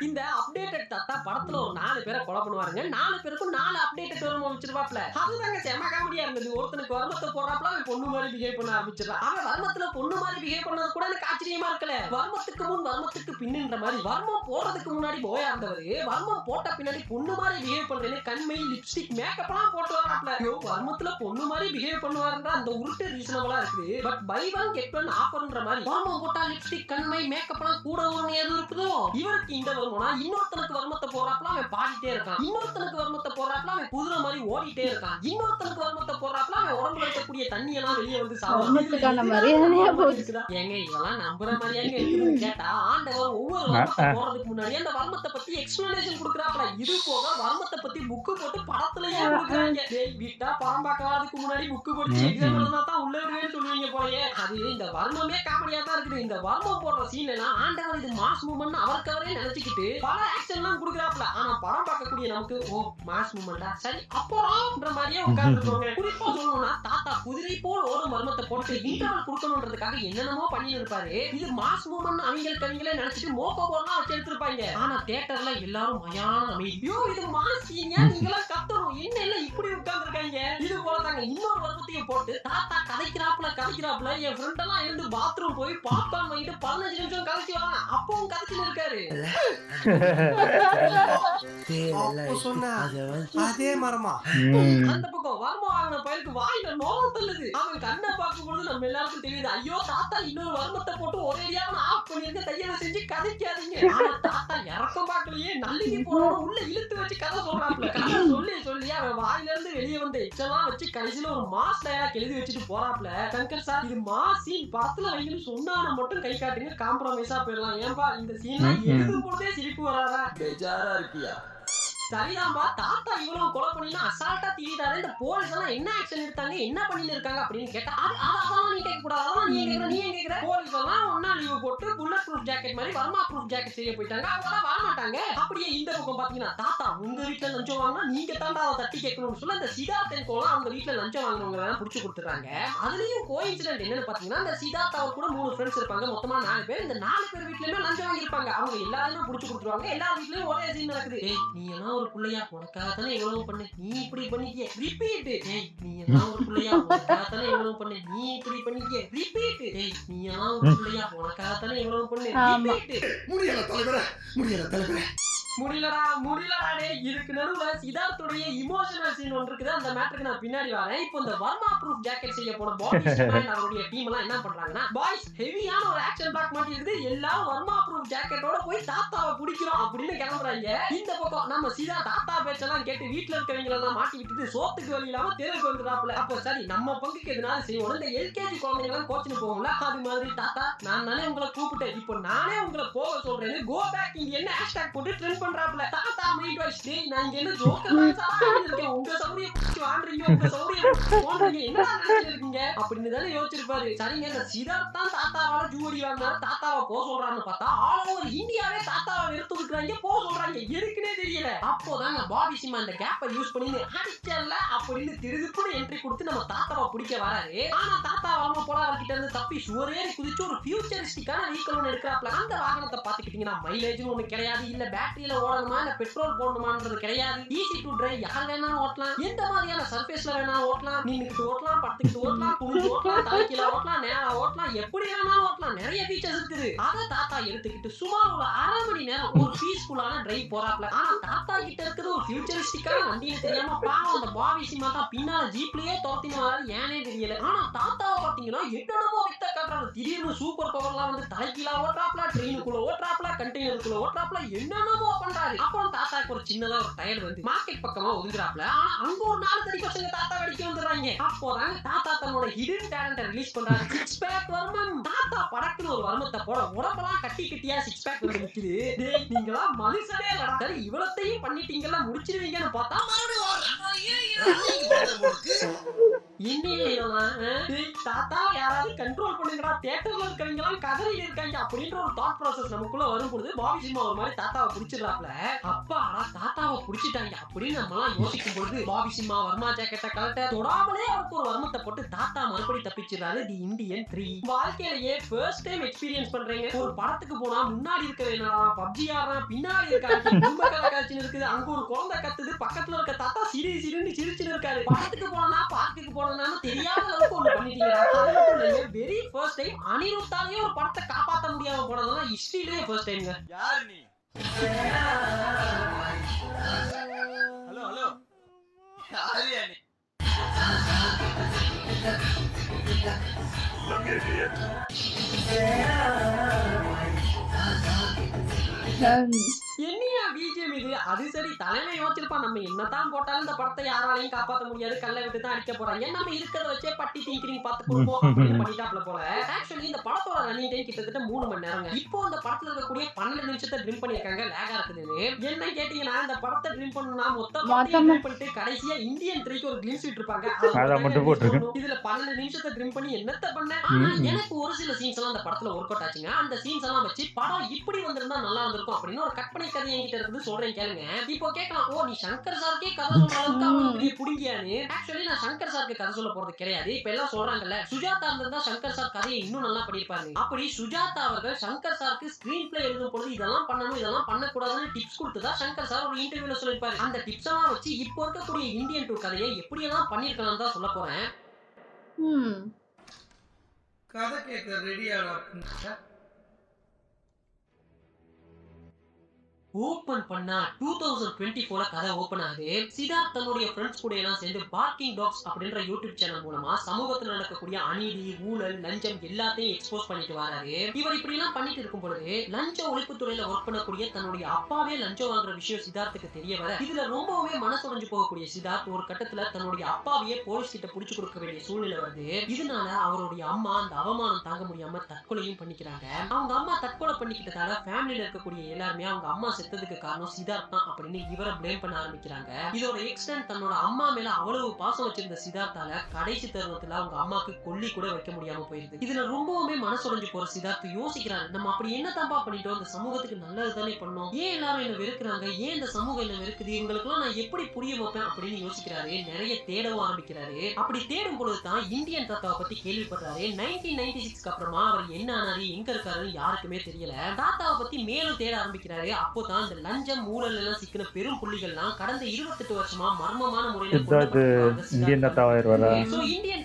இந்த அப்டேட்டட் தாத்தா படத்துல ஒரு 4 பேரை கொலை பண்ணுவாருங்க. 4 பேருக்கும் 4 அப்டேட்டட் வர்மம் வச்சிருப்பாப்ல. அதுதாங்க செம காமெடியா இருந்தது. ஒருத்தனுக்கு வர்மத்தை போடுறாப்ல அவன் பொண்ணு மாதிரி பிஹேவ் பண்ண ஆரம்பிச்சிடறான். அவன் வர்மத்துல பொண்ணு மாதிரி பிஹேவ் பண்ணது கூட எனக்கு ஆச்சரியமா இருக்கல. வர்மத்துக்கு முன் வர்மத்துக்கு பின்னுன்ற மாதிரி வர்மம் போறதுக்கு முன்னாடி போயா இருந்தவரு வர்மம் போட்ட பின்னாடி பொண்ணு மாதிரி பிஹேவ் பண்றேன்னு கண்மை லிப்ஸ்டிக் மேக்கப் எல்லாம் போட்டு வராப்ல. வர்மத்துல பொண்ணு மாதிரி பிஹேவ் பண்ணுவாருன்ற அந்த உருட்டு ரீசனபிளா இருக்குது. But buy one get one ஆஃபர்ன்ற மாதிரி வர்மம் போட்டா லிப்ஸ்டிக் கண்மை மேக்கப் எல்லாம் கூட ஒண்ணு எது இருக்குதோ. இவருக்கு இந்த வருமானா இன்னொருத்தனுக்கு வர்மத்தை போடுறாப்ல அவன் பாடிட்டே இருக்கான். இன்னொருத்தனுக்கு வர்மத்தை போடுறாப்ல அவன் குதிரை மாதிரி ஓடிட்டே இருக்கான். இன்னொருத்தனுக்கு வர்மத்தை போடுறாப்ல அவன் உடம்புல இருக்கக்கூடிய தண்ணி எல்லாம் வெளியே வந்து ஏங்க இதெல்லாம் நம்புற மாதிரியாங்க இருக்குதுன்னு கேட்டா ஆண்டவர் ஒவ்வொரு வர்மத்தை போடுறதுக்கு முன்னாடி அந்த வர்மத்தை பத்தி எக்ஸ்பிளனேஷன் கொடுக்குறாப்ல. இது போக வர்மத்தை பத்தி புக்கு போட்டு படத்துலயே கொடுக்குறாங்க. வீட்டா படம் பார்க்கறதுக்கு முன்னாடி புக்கு படிச்சு எக்ஸாம் எழுதினா தான் உள்ள வருவேன்னு சொல்லுவீங்க போலயே. அது இந்த வர்மமே காமெடியா தான் இருக்குது. இந்த வர்மம் போடுற சீன் எல்லாம் ஆண்டவர் இது மாஸ் மூமெண்ட் மூமெண்ட் அவருக்கு அவரே நினைச்சுக்கிட்டு பல ஆக்ஷன் எல்லாம் கொடுக்குறாப்ல. ஆனா படம் பார்க்கக்கூடிய நமக்கு ஓ மாஸ் மூமெண்டா சரி அப்புறம்ன்ற மாதிரியே உட்கார்ந்துருக்கோங்க. குறிப்பா சொல்லணும்னா தாத்தா குதிரை போல் ஓடும் மர்மத்தை போட்டு இன்டர்வல் கொடுக்கணும்ன்றதுக்காக என்னென்னமோ பண்ணி இருப்பாரு. இது மாஸ் மூமெண்ட் அவங்களே நினைச்சிட்டு மோக்கோ போலாம் வச்சு எடுத்திருப்பாங்க. ஆனா தியேட்டர்ல எல்லாரும் மயான அமைதியோ இது மாஸ் சீனியா நீங்களா கத்தணும் என்ன எல்லாம் இப்படி உட்கார்ந்துருக்காங்க. இது போல தாங்க இன்னொரு மர்மத்தையும் போட்டு தாத்தா கதைக்கிறாப்ல என் ஃப்ரெண்ட் எல்லாம் எழுந்து பாத்ரூம் போய் பாப்கார்ன் வாங்கிட்டு 15 நிமிஷம் கழிச்சு வராங்க. அப்பவும் கதைச்சு இருக்காரு. அதே மரமா அந்த பக்கம் வர்மா வாங்கின பயிருக்கு வாயில நோரம் தள்ளுது. அவன் கண்ணை பார்க்கும் பொழுது நம்ம எல்லாருக்கும் தெரியுது ஐயோ தாத்தா இன்னொரு வர்மத்தை போட்டு ஒரேடியா ஆஃப் பண்ணிருக்க தையலை செஞ்சு கதைக்காதீங்க. ஆனா தாத்தா இறக்கம் பார்க்கலையே நல்லி போறோம் உள்ள இழுத்து வச்சு கதை சொல்றாப்ல. கதை சொல்லி அவன் வாயில இருந்து வெளியே வந்து எச்செல்லாம் வச்சு கடைசியில ஒரு மாஸ் டயலாக் எழுதி வச்சுட்டு போறாப்ல. சங்கர் சார் இது மாஸ் சீன் படத்துல வைங்கன்னு சொன்னான மட்டும் கை காட்டுங்க காம்ப்ரமைஸா போயிடலாம். ஏன்பா இந்த சீன் எழுதும் பொழுதே சிரிப்பு வராதா? பெஜாரா இருக்கியா? சரிதான்பா தாத்தா இவ்வளவு கொலை பண்ணினா அசால்ட்டா தீடாரு. இந்த போலீஸ் எல்லாம் என்ன ஆக்ஷன் எடுத்தாங்க என்ன பண்ணிட்டு இருக்காங்க அப்படின்னு கேட்டா அதெல்லாம் நீ கேட்க கூடாது. அதெல்லாம் நீ கேக்குற போலீஸ் எல்லாம் ஒன்னா லீவ் போட்டு புல்லட் ப்ரூஃப் ஜாக்கெட் மாதிரி வர்மா ப்ரூஃப் ஜாக்கெட் செய்ய போயிட்டாங்க. அவங்களாம் வர மாட்டாங்க. அப்படியே இந்த பக்கம் பாத்தீங்கன்னா தாத்தா உங்க வீட்டுல லஞ்சம் வாங்கினா நீங்க தாண்டா அதை தட்டி கேட்கணும்னு சொல்ல இந்த சிதார்த்தன் கோலம் அவங்க வீட்டுல லஞ்சம் வாங்கினவங்க எல்லாம் புடிச்சு கொடுத்துறாங்க. அதுலயும் கோயின்சிடென்ட் என்னன்னு பாத்தீங்கன்னா இந்த சிதார்த் அவர் கூட 3 ஃப்ரெண்ட்ஸ் இருப்பாங்க. மொத்தமா 4 பேர். இந்த 4 பேர் வீட்லயுமே லஞ்சம் வாங்கிருப்பாங்க. அவங்க எல்லாருமே புடிச்சு கொடுத்துருவாங்க. எல்லா வீட்லயும் ஒரே சீன் நடக்குது. நீ எல்லாம் ஒரு புள்ளையா உனக்காக தானே எவ்வளவு பண்ண நீ இப்படி பண்ணிட்டியே ரிப்பீட். நீ எல்லாம் ஒரு புள்ளையா உனக்காக தானே எவ்வளவு பண்ண நீ இப்படி பண்ணிட்டியே ரிப்பீட். நீ எல்லாம் ஒரு புள்ளையா உனக்காக தானே எவ்வளவு பண்ண ரிப்பீட். முடியலடா டே. இதுக்கு நடுவுல சிதார்த்துடைய இமோஷனல் சீன் ஒன்று இருக்குது. அந்த மேட்டருக்கு நான் பின்னாடி வரேன். இப்போ இந்த வர்மா ப்ரூஃப் ஜாக்கெட் செய்ய போன பாய்ஸ் அவருடைய டீம் எல்லாம் என்ன பண்றாங்கன்னா பாய்ஸ் ஹெவியான ஒரு ஆக்ஷன் பேக் மாட்டி இருக்குது. எல்லாரும் வர்மா ப்ரூஃப் ஜாக்கெட்டோட போய் தாத்தாவை பிடிக்கிறோம் அப்படின்னு கிளம்புறாங்க. இந்த பக்கம் நம்ம சீதா தாத்தா பேச்செல்லாம் கேட்டு வீட்டுல இருக்கிறவங்க எல்லாம் மாட்டி விட்டுட்டு சோத்துக்கு வழி இல்லாம தெருவுக்கு வந்துடாப்ல. அப்போ சரி நம்ம பங்குக்கு எதுனாலும் செய்வோம். இந்த எல்கேஜி குழந்தைங்க எல்லாம் கோச்சின்னு போவோம்ல அது மாதிரி தாத்தா நான் தானே உங்களை கூப்பிட்டேன் இப்போ நானே உங்களை போக சொல்றேன்னு கோ பேக் இந்தியன் ஹேஷ்டேக் போட்டு ட்ரெண்ட் பண்றாப்ல. தாத்தா மைண்ட் வாய்ஸ் டேய் நான் இங்க என்ன ஜோக்கர் தான் இருக்கேன். உங்க சௌரியம் பிடிச்சு வாங்குறீங்க உங்க சௌரியம் போடுறீங்க என்னடா நினைச்சிட்டு இருக்கீங்க அப்படின்னு தானே யோசிச்சிருப்பாரு. சரிங்க இந்த சிதார்த் தான் தாத்தாவால ஜூடி வாங்கினா தாத்தாவை போக சொல்றான்னு பார்த்தா ஆல் ஓவர் இந்தியாவே தாத்தாவை வெறுத்து இருக்கிறாங்க போக சொல்றாங்க. எதுக்குன்னே தெரியல. அப்போதாங்க பாபி சிம்மா இந்த கேப்பை யூஸ் பண்ணி அடிச்சல்ல அப்படின்னு திருதுப்புன்னு என்ட்ரி கொடுத்து நம்ம தாத்தாவை பிடிக்க வராரு. ஆனா தாத்தா வளம போல அவர்கிட்ட இருந்து தப்பி சுவரேறி குதிச்சு ஒரு ஃபியூச்சரிஸ்டிக்கான வெஹிக்கிள் ஒன்று எடுக்கிறாப்ல. அந்த வாகனத்தை பாத்துக்கிட்டீங்கன்னா மைலேஜ்னு ஒண்ணு கிடையாது. இல்ல பேட்டரியில ஓடணுமா இல்ல பெட்ரோல் போடணுமான்றது கிடையாது. ஈஸி டு டிரைவ் யார் வேணாலும் ஓட்டலாம். எந்த மாதிரியான சர்ஃபேஸ்ல வேணாலும் ஓட்டலாம். நின்னுட்டு ஓட்டலாம் படுத்துக்கிட்டு ஓட்டலாம் குனிஞ்சு ஓட்டலாம் தலைக்கீழ ஓட்டலாம் நேரா ஓட்டலாம் எப்படி வேணாலும் ஓட்டலாம். நிறைய ஃபீச்சர்ஸ் இருக்குது. அதை தாத்தா எடுத்துக்கிட்டு சுமார் ஒரு 1/2 மணி நேரம் ஒரு பீஸ்ஃபுல்லான டிரைவ் போறாப்ல. ஆனா தாத்தா கிட்ட இருக்கிறது ஒரு ஃபியூச்சரிஸ்டிக்கான வண்டின்னு தெரியாம பாவம் அந்த பாவி சிம்மா தான் பின்னால ஜீப்லயே துரத்தின்னு வராரு. ஏனே தெரியல. ஆனா தாத்தாவை பாத்தீங்கன்னா என்னென்னமோ வித்த காட்டுறாரு. திடீர்னு சூப்பர் பவர்லாம் வந்து தலைக்கீழ ஓட்டுறாப்ல ட்ரெயினுக்குள்ள ஓட்டுறாப்ல கண்டெய்னருக்குள்ள ஓட்டுறாப்ல என்னென்னமோ பண்றாரு. அப்புறம் தாத்தாக்கு ஒரு சின்னதா ஒரு டயர் வந்து மார்க்கெட் பக்கமா ஒதுங்குறாப்ல. ஆனா அங்க ஒரு 4 தடி பசங்க தாத்தா வெடிக்க வந்துடுறாங்க. அப்போதான் தாத்தா தன்னோட ஹிடன் டேலண்ட ரிலீஸ் பண்றாரு. 6 பேக் வர்மம். தாத்தா படக்குன்னு ஒரு வர்மத்தை போட உடம்பெல்லாம் கட்டியா 6 பேக் வந்து நிக்குது. டேய் நீங்களா மனுஷனே இல்லடா. சரி இவ்வளத்தையும் பண்ணிட்டீங்கல்ல முடிச்சிருவீங்கன்னு பார்த்தா தாத்தா யாராவது கண்ட்ரோல் பண்ணுங்கடா தியேட்டர்ல இருக்கவங்க எல்லாம் கதறிட்டு இருக்காங்க அப்படின்ற ஒரு தாட் ப்ராசஸ் நமக்குள்ள வரும்போது பாபி சிம்மா ஒரு மாதிரி தாத்தாவை பிடிச்சிடறாப்ல. அப்பா தாத்தாவை பிடிச்சிட்டாங்க அப்படின்னு நம்ம எல்லாம் யோசிக்கும் பொழுது பாபி சிம்மா வர்மா ஜாக்கெட்டை கலட்ட தொடாமலே அவருக்கு ஒரு வர்மத்தை போட்டு தாத்தா மறுபடி தப்பிச்சிடறாரு. தி இந்தியன் 3 வாழ்க்கையிலேயே ஃபர்ஸ்ட் டைம் எக்ஸ்பீரியன்ஸ் பண்றீங்க. ஒரு படத்துக்கு போனா முன்னாடி இருக்கிற என்னடா பப்ஜி ஆடுறான் பின்னாடி இருக்காங்க காட்சி இருக்குது. அங்க ஒரு குழந்தை கத்துது பக்கத்துல இருக்க தாத்தா சிரின்னு சிரிச்சுன்னு இருக்காரு. படத்துக்கு போனா பார்க்குக்கு போனா தெரியாத அளவுக்கு ஒண்ணு பண்ணிட்டீங்க. வெரி ஃபர்ஸ்ட் டைம் அனிருத்தாலேயே ஒரு படத்தை காப்பாற்ற முடியாம போனதுன்னா ஹிஸ்டரியிலேயே ஃபர்ஸ்ட் டைம்ங்க. யார் நீ? ஹலோ யாரியா நீ? என்னையா பிஜிஎம் இது? அது சரி, தலைமை யோசிச்சிருப்பான் நம்ம என்னதான் போட்டாலும் இந்த படத்தை யாராலையும் காப்பாற்ற முடியாது, கல்லை விட்டு தான் அடிக்க போறாங்க, நம்ம இருக்கிறத வச்சே பட்டி திங்கிரிங் பார்த்து கொடுப்போம் அப்படின்னு பண்ணிட்டாப்ல போல. ஆக்சுவலி இந்த படத்தோட ரன்னிங் டைம் கிட்டத்தட்ட 3 மணி நேரங்க. இப்போ அந்த படத்துல இருக்கக்கூடிய 12 நிமிஷத்தை ட்ரிம் பண்ணிருக்காங்க லேகா இருக்குதுன்னு. என்ன கேட்டீங்கன்னா இந்த படத்தை ட்ரிம் பண்ணணும்னா மொத்தமா ட்ரிம் பண்ணிட்டு கடைசியா இந்தியன் 3க்கு ஒரு கிளிம்ஸ் விட்டுருப்பாங்க. இதுல 12 நிமிஷத்தை ட்ரிம் பண்ணி என்னத்த பண்ண? ஆனா எனக்கு ஒரு சில சீன்ஸ் எல்லாம் அந்த படத்துல ஒர்க் அவுட் ஆச்சுங்க. அந்த சீன்ஸ் எல்லாம் வச்சு படம் இப்படி வந்திருந்தா நல்லா இருந்திருக்கும் அப்படின்னு ஒரு கற்பனை கதை என்கிட்ட இருக்குது, சொல்றேன் கேளுங்க. இப்போ கேட்கலாம், ஓ நீ சங்கர் சாருக்கே கதை சொல்ற அளவுக்கு அவ்வளவு பெரிய புடிங்கியான்னு. ஆக்சுவலி நான் சங்கர் சாருக்கு கதை சொல்ல போறது கிடையாது. இப்ப எல்லாம் சொல்றாங்கல்ல சுஜாதா இருந்தா சங்கர் சார் கதையை இன்னும் நல்லா பண்ணிருப்பாரு. அப்படி சுஜாதா அவர்கள் சங்கர் சாருக்கு ஸ்கிரீன் பிளே எழுதும் பொழுது இதெல்லாம் பண்ணணும் இதெல்லாம் பண்ணக்கூடாதுன்னு டிப்ஸ் கொடுத்ததா சங்கர் சார் ஒரு இன்டர்வியூல சொல்லிருப்பாரு. அந்த டிப்ஸ் எல்லாம் வச்சு இப்போ இருக்கக்கூடிய இந்தியன் 2 கதையை எப்படி எல்லாம் பண்ணிருக்கலாம் தான் சொல்ல போறேன். கதை கேட்க ரெடியாடா. ஓபன் பண்ணா 2024 கதை ஓபன் ஆகுது. சித்தார்த் தன்னுடைய ஃப்ரெண்ட்ஸ் கூட எல்லாம் சேர்ந்து பார்க்கிங் டாக்ஸ் அப்படின்ற யூடியூப் சேனல் மூலமா சமூகத்துல நடக்கக்கூடிய அநீதி, ஊழல், லஞ்சம் எல்லாத்தையும் எக்ஸ்போஸ் பண்ணிட்டு வராரு. இவர் இப்படி எல்லாம் பண்ணிட்டு இருக்கும் பொழுது லஞ்ச ஒழிப்புத்துறையில ஒர்க் பண்ணக்கூடிய தன்னுடைய அப்பாவே லஞ்சம் வாங்குற விஷயம் சித்தார்த்துக்கு தெரிய வர இதுல ரொம்பவே மனசுடைஞ்சு போகக்கூடிய சித்தார்த் ஒரு கட்டத்துல தன்னுடைய அப்பாவையே போலீஸ் கிட்ட புடிச்சு கொடுக்க வேண்டிய சூழ்நிலை வருது. இதனால அவருடைய அம்மா அந்த அவமானம் தாங்க முடியாம தற்கொலையும் பண்ணிக்கிறாங்க. அவங்க அம்மா தற்கொலை பண்ணிக்கிட்டதால ஃபேமிலியில இருக்கக்கூடிய எல்லாருமே அவங்க அம்மா செத்ததுக்கு காரணம் சித்தார்த் தான் அப்படின்னு இவரை பிளேம் பண்ண ஆரம்பிக்கிறாங்க. இதோட எக்ஸ்டென்ட் தன்னோட அம்மா மேல அவ்வளவு பாசம் வச்சிருந்த சித்தார்த்தால கடைசி தருணத்துல அவங்க அம்மாக்கு கொல்லி கூட வைக்க முடியாம போயிருது. இதுல ரொம்பவுமே மனசுடைஞ்சு போற சித்தார்த் யோசிக்கிறாரு, நம்ம அப்படி என்ன தப்பா பண்ணிட்டோம், இந்த சமூகத்துக்கு நல்லது தானே பண்ணோம், ஏன் எல்லாரும் என்ன வெறுக்கிறாங்க, ஏன் இந்த சமூகம் என்ன வெறுக்குது, இவங்களுக்கு எல்லாம் நான் எப்படி புரிய வைப்பேன் அப்படின்னு யோசிக்கிறாரு. நிறைய தேடவும் ஆரம்பிக்கிறாரு. அப்படி தேடும் பொழுதுதான் இந்தியன் தாத்தாவை பத்தி கேள்விப்படுறாரு. 1996க்கு அப்புறமா அவர் என்ன ஆனாரு, எங்க இருக்காருன்னு யாருக்குமே தெரியல. தாத்தாவை பத்தி மேலும் தேட ஆரம்பிக்கிறாரு. அப்போதான் இந்த லஞ்சம் ஊழல் எல்லாம் சிக்கின பெரும் புள்ளிகள்லாம் கடந்த 28 வருஷமா மர்மமான முறையில இந்தியன்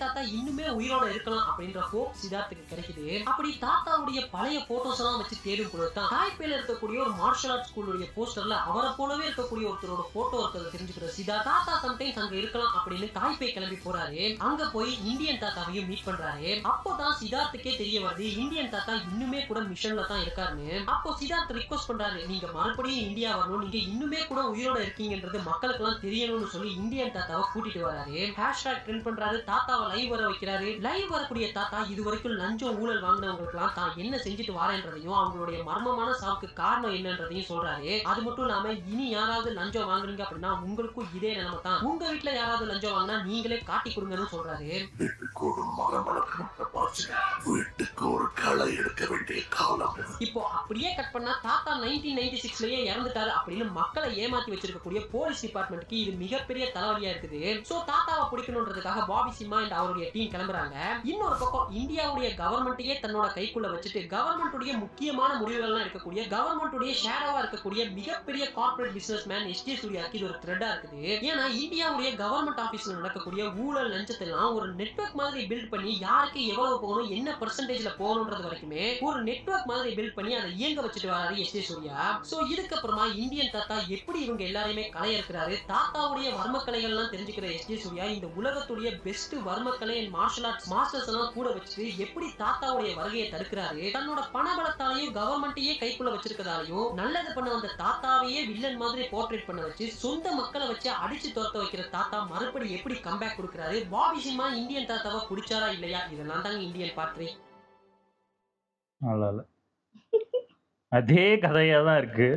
தாத்தா இன்னுமே உயிரோட இருக்கலாம் அப்படின்ற ஹோப் சித்தார்த்துக்கு கிடைக்குது. அப்படி தாத்தாவுடைய பழைய போட்டோஸ் எல்லாம் வச்சு தேடும் பொழுதுதான் தாய்பேல இருக்கக்கூடிய ஒரு மார்ஷல் ஆர்ட் ஸ்கூலுடைய போஸ்டர்ல அவரை போலவே இருக்கக்கூடிய ஒருத்தரோட போட்டோ இருக்கிறது தெரிஞ்சுக்கிற சித்தார்த் தாத்தா சம்டைம்ஸ் அங்க இருக்கலாம் அப்படின்னு தாய்பே கிளம்பி போறாரு. அங்க போய் இந்தியன் தாத்தாவையும் மீட் பண்றாரு. அப்போதான் சித்தார்த்துக்கே தெரிய வருது இந்தியன் தாத்தா இன்னுமே கூட மிஷன்ல தான் இருக்காருன்னு. அப்போ சித்தார்த் ரிக்வெஸ்ட் பண்றாரு, நீங்க மறுபடியும் இந்தியா வரணும், நீங்க இன்னுமே கூட உயிரோட இருக்கீங்கன்றது மக்களுக்கு எல்லாம் தெரியணும்னு சொல்லி இந்தியன் தாத்தாவை கூட்டிட்டு வராரு. ஹேஷ்டாக் ட்ரெண்ட் பண்றாரு, தாத்தாவை லைவ் வர வைக்கிறாரு. லைவ் வரக்கூடிய தாத்தா இது வரைக்கும் லஞ்சம் ஊழல் வாங்கினவங்களுக்கு எல்லாம் தான் என்ன செஞ்சுட்டு வரேன்றதையும் அவங்களுடைய மர்மமான சாவுக்கு காரணம் என்னன்றதையும் சொல்றாரு. அது மட்டும் இல்லாம இனி யாராவது லஞ்சம் வாங்குறீங்க அப்படின்னா உங்களுக்கும் இதே நிலைமை தான், உங்க வீட்டுல யாராவது லஞ்சம் வாங்கினா நீங்களே காட்டி கொடுங்கன்னு சொல்றாரு. இப்போ அப்படியே கட் பண்ணா தாத்தா 1996லயே இறந்துட்டாரு அப்படின்னு மக்களை ஏமாத்தி வச்சிருக்கக்கூடிய போலீஸ் டிபார்ட்மெண்ட்க்கு இது மிகப்பெரிய தலைவலியா இருக்குது. சோ தாத்தாவை பிடிக்கணும்ன்றதுக்காக பாபி சிம்மா அண்ட் அவருடைய டீம் கிளம்புறாங்க. இன்னொரு பக்கம் இந்தியாவுடைய கவர்மெண்ட்டையே தன்னோட கைக்குள்ள வச்சுட்டு கவர்மெண்ட்டுடைய முக்கியமான முடிவுகள்லாம் இருக்கக்கூடிய கவர்மெண்ட்டுடைய ஷேடோவா இருக்கக்கூடிய மிகப்பெரிய கார்ப்பரேட் பிசினஸ் மேன் எஸ்டி சூர்யாக்கு இது ஒரு த்ரெட்டா இருக்குது. ஏன்னா இந்தியாவுடைய கவர்மெண்ட் ஆபீஸ்ல நடக்கக்கூடிய ஊழல் லஞ்சத்தை எல்லாம் ஒரு நெட்வொர்க் மாதிரி பில்ட் பண்ணி யாருக்கு எவ்வளவு போகணும் என்ன பெர்சன்டேஜ்ல போகணும்ன்றது வரைக்குமே ஒரு நெட்வொர்க் மாதிரி பில்ட் பண்ணி அதை இயங்க வச்சுட்டு வராரு எஸ்டி சூர்யா. சோ இதுக்கப்புறமா இந்தியன் தாத்தா எப்படி இவங்க எல்லாரையுமே கலைய இருக்கிறாரு, தாத்தாவுடைய வர்மக்கலைகள் எல்லாம் தெரிஞ்சுக்கிற எஸ்டி சூர்யா இந்த உலகத்துடைய பெஸ்ட் வர்மக்கலை அண்ட் மார்ஷல் ஆர்ட்ஸ் மாஸ்டர்ஸ் எல்லாம் கூட வச்சுட்டு எப்படி தாத்தாவுடைய வருகையை தடுக்கிறாரு, தன்னோட பணபலத்தாலையும் கவர்மெண்ட்டையே கைக்குள்ள வச்சிருக்கதாலையும் நல்லது பண்ண வந்த தாத்தாவையே வில்லன் மாதிரி போர்ட்ரேட் பண்ண வச்சு சொந்த மக்களை வச்சு அடிச்சு துரத்த வைக்கிற தாத்தா மறுபடி எப்படி கம்பேக் கொடுக்கிறாரு, பாபி சிம்மா இந்தியன் தாத்தாவை பிடிச்சாரா இல்லையா, இதெல்லாம் தாங்க இந்தியன் பார்ட் 3. அதே கதையா தான் இருக்கு.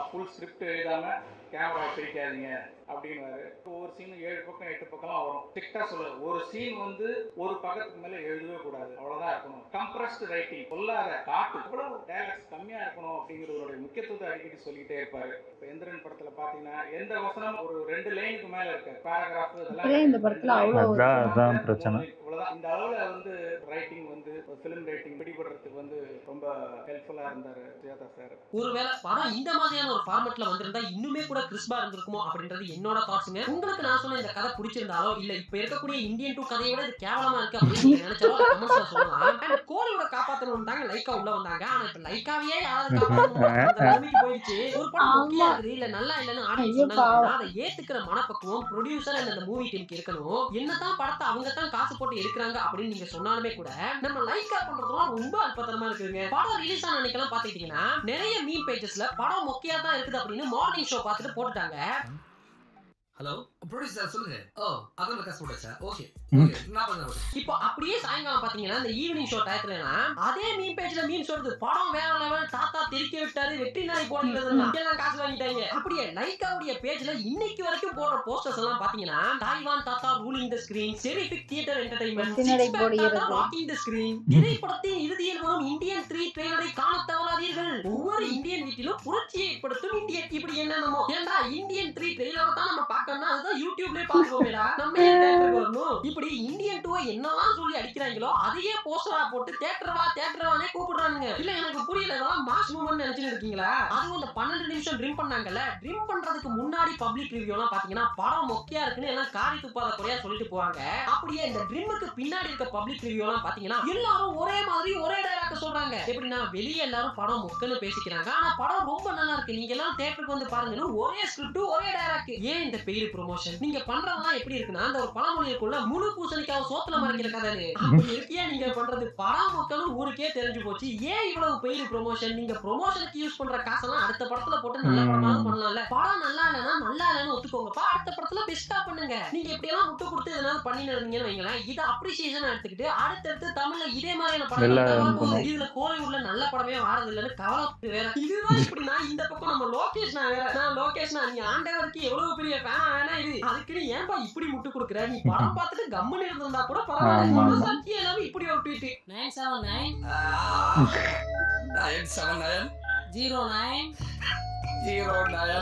ஃபுல் ஸ்கிரிப்ட் எழுதாம கேமரா பிரிக்காதீங்க அப்படின்னு ஒவ்வொரு சீனும் 7 பக்கம் 8 பக்கம்லாம் வரும். ஸ்ட்ரிக்டா சொல்லுது, ஒரு சீன் வந்து ஒரு பக்கத்துக்கு மேல எழுதவே கூடாது, அவ்வளவுதான் இருக்கணும். கம்ப்ரஸ்ட் ரைட்டிங், சொல்லாத காட்டு, இவ்வளவு டைலாக்ஸ் கம்மியா இருக்கணும் அப்படிங்கிறதோட முக்கியத்துவத்தை அடிக்கடி சொல்லிக்கிட்டே இருப்பாரு. இப்போ எந்திரன் படத்துல பாத்தீங்கன்னா எந்த வசனம் ஒரு 2 லைனுக்கு மேல இருக்கு, பேராகிராஃப் இதெல்லாம் இந்த படத்துல அவ்வளவு பிரச்சனை. இவ்வளவுதான். இந்த அளவுல வந்து ரைட்டிங் வந்து ஃபிலிம் ரைட்டிங் பிடிபடுறதுக்கு வந்து ரொம்ப ஹெல்ப்ஃபுல்லா இருந்தாரு சுஜாதா சார். ஒருவேளை படம் இந்த மாதிரியான ஒரு ஃபார்மேட்ல வந்திருந்தா இன்னுமே கூட கூட கிறிஸ்பா இருந்திருக்குமோ அப்படின்றது என்னோட தாட்ஸ்ங்க. உங்களுக்கு நான் சொன்ன இந்த கதை பிடிச்சிருந்தாலோ இல்ல இப்ப இருக்கக்கூடிய இந்தியன் 2 கதையை விட இது கேவலமா இருக்கு அப்படின்னு நீங்க நினைச்சாலும் கமெண்ட்ஸ்ல சொல்லலாம். அண்ட் கோலிவுட காப்பாத்தணும் தாங்க லைக்கா உள்ள வந்தாங்க. ஆனா இப்ப லைக்காவே யாராவது காப்பாத்தணும் போயிடுச்சு. ஒரு படம் முக்கியம் இருக்குது இல்ல நல்லா இல்லன்னு ஆடியன்ஸ் சொன்னாங்கன்னா அதை ஏத்துக்கிற மனப்பக்குவம் ப்ரொடியூசர் அண்ட் அந்த மூவி டீமுக்கு இருக்கணும். என்னதான் படத்தை அவங்க தான் காசு போட்டு எடுக்கிறாங்க அப்படின்னு நீங்க சொன்னாலுமே கூட நம்ம லைக்கா பண்றதுலாம் ரொம்ப அல்பத்தனமா இருக்குங்க. படம் ரிலீஸ் ஆன அன்னைக்கெல்லாம் பாத்துக்கிட்டீங்கன்னா நிறைய மீம் பேஜஸ்ல படம் மொக்கையா தான் இருக்குது அப்படின்னு மார்னிங் ஷோ பார்த்துட்டு போட்டுட்டாங்க. ஹலோ ப்ரொடியூசர் சொல்லுங்க. ஓ அதான் காசு போடுச்சா? ஓகே நான் பண்ணுறேன். இப்போ அப்படியே சாயங்காலம் பாத்தீங்கன்னா இந்த ஈவினிங் ஷோ டயத்துலனா அதே மீம் பேஜ்ல மீம்ஸ் வருது. படம் வேற லெவல், தாத்தா திருக்கி விட்டாரு, வெற்றி நாளை போடுறதுன்னா எல்லாம் காசு வாங்கிட்டாங்க. அப்படியே லைக்காவுடைய பேஜ்ல இன்னைக்கு வரைக்கும் போடுற போஸ்டர்ஸ் எல்லாம் பாத்தீங்கன்னா தாய்வான் தாத்தா ruling the screen, terrific theatre entertainment, rocking the screen. திரைப்படத்தின் இறுதியில் வரும் இந்தியன் 3 ட்ரெய்லரை காண தவறாதீர்கள். ஒவ்வொரு இந்தியன் வீட்டிலும் புரட்சியை ஏற்படுத்தும் இந்தியன் இப்படி என்னமோ. ஏண்டா இந்தியன் 3 ட்ரெய்லரை தான் நம்ம பார்க்கணும்னா அதுதான் யூடியூப்லயே பாத்துக்கோங்கடா. நம்ம ஏன் தியேட்டருக்கு வரணும்? இப்படி இந்தியன் 2 என்னலாம் சொல்லி அடிக்கிறாங்களோ அதையே போஸ்டரா போட்டு தியேட்டர்வானே கூப்பிடுறானுங்க. இல்ல எனக்கு புரியல, இதெல்லாம் மாஸ் மூவ்மெண்ட் நினைச்சிட்டு இருக்கீங்களா? அதுவும் அந்த 12 நிமிஷம் ட்ரிம் பண்ணாங்கல்ல, ட்ரிம் பண்றதுக்கு முன்னாடி பப்ளிக் ரிவ்யூ எல்லாம் பாத்தீங்கன்னா படம் மொக்கையா இருக்குன்னு எல்லாம் காரி துப்பாத குறையா சொல்லிட்டு போவாங்க. அப்படியே இந்த ட்ரிம்முக்கு பின்னாடி இருக்க பப்ளிக் ரிவ்யூ எல்லாம் பாத்தீங்கன்னா எல்லாரும் ஒரே மாதிரி ஒரே டைலாக் சொல்றாங்க. எப்படின்னா வெளியே எல்லாரும் படம் மொக்கன்னு பேசிக்கிறாங்க, ஆனா படம் ரொம்ப நல்லா இருக்கு, நீங்க எல்லாம் தியேட்டருக்கு வந்து பாருங்கன்னு ஒரே ஸ்கிரிப்ட் ஒரே டைலாக். ஏன் இந்த பெய்டு ப்ரொமோஷன்? நீங்க பண்றதெல்லாம் எப்படி இருக்குன்னா அந்த ஒரு பழமொழிக்குள்ள முழு பூசணிக்காவை சோத்துல மறைக்கிற கதை. அப்படி இருக்கியா நீங்க பண்றது? படம் மக்களும் ஊருக்கே தெரிஞ்சு போச்சு. ஏன் இவ்வளவு பெய்டு ப்ரொமோஷன்? நீங்க ப்ரொமோஷனுக்கு யூஸ் பண்ற காசெல்லாம் அடுத்த படத்துல போட்டு நல்ல படமாவது பண்ணலாம்ல. படம் நல்லா இல்லைன்னா நல்லா இல்லைன்னு ஒத்துக்கோங்கப்பா, அடுத்த படத்துல பெஸ்டா பண்ணுங்க. நீங்க இப்படி எல்லாம் முட்டு கொடுத்து எதனால பண்ணி இருந்தீங்கன்னு வைங்களேன், இதை அப்ரிசியேஷன் எடுத்துக்கிட்டு அடுத்தடுத்து தமிழ்ல இதே மாதிரியான படம் இதுல கோலிவுட்ல நல்ல படமே வாரது இல்லைன்னு கவலை வேற. இதுதான் இப்படின்னா இந்த பக்கம் நம்ம லோகேஷ்னா வேற. நான் லோகேஷ்னா நீ ஆண்டவருக்கு எவ்வளவு பெரிய ஃபேன் வேணா இது, அதுக்கு ஏன்பா இப்படி முட்டு கொடுக்குற? நீ படம் பார்த்துட்டு கம்முன்னு இருந்தா கூட பரவாயில்ல. சத்தியம் எல்லாமே இப்படி ஒரு ட்வீட் 979 979 09 09